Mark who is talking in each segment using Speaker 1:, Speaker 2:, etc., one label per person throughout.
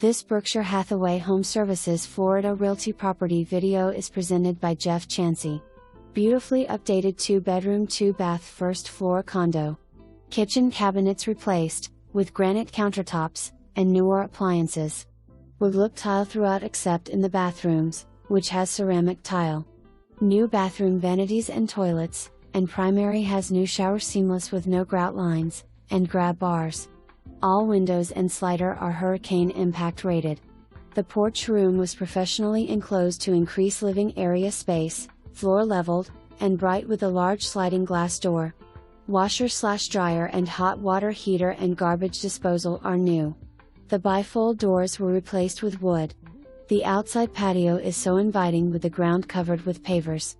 Speaker 1: This Berkshire Hathaway HomeServices Florida Realty property video is presented by Jeff Chansey. Beautifully updated 2-bedroom 2-bath first floor condo. Kitchen cabinets replaced, with granite countertops, and newer appliances. Wood look tile throughout except in the bathrooms, which has ceramic tile. New bathroom vanities and toilets, and primary has new shower seamless with no grout lines, and grab bars. All windows and slider are hurricane impact rated. The porch room was professionally enclosed to increase living area space, floor leveled, and bright with a large sliding glass door. Washer/dryer and hot water heater and garbage disposal are new. The bifold doors were replaced with wood. The outside patio is so inviting with the ground covered with pavers.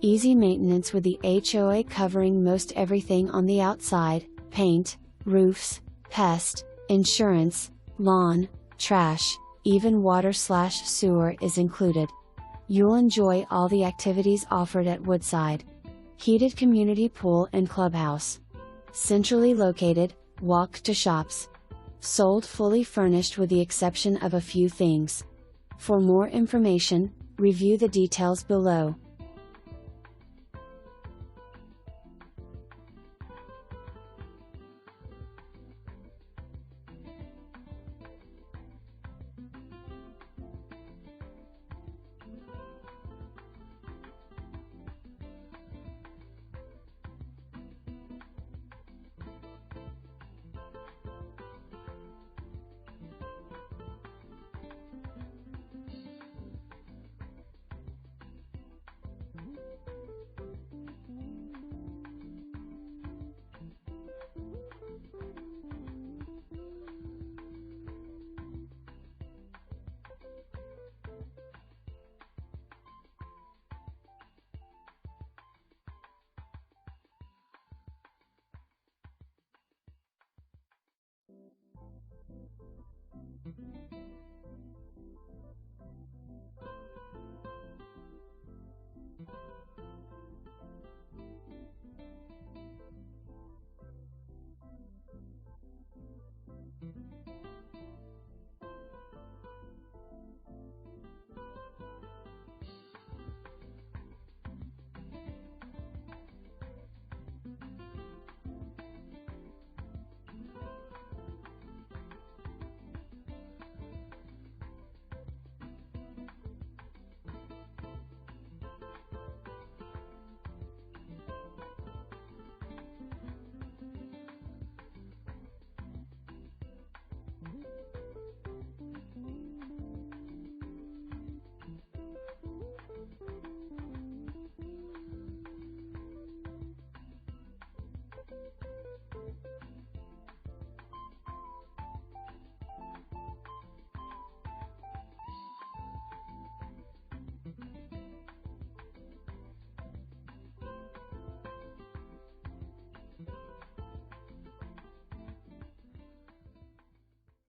Speaker 1: Easy maintenance with the H.O.A covering most everything on the outside: paint, roofs, PEST, insurance, lawn, trash, even water/sewer is included. You'll enjoy all the activities offered at Woodside. Heated community pool and clubhouse. Centrally located, walk to shops. Sold fully furnished with the exception of a few things. For more information, review the details below.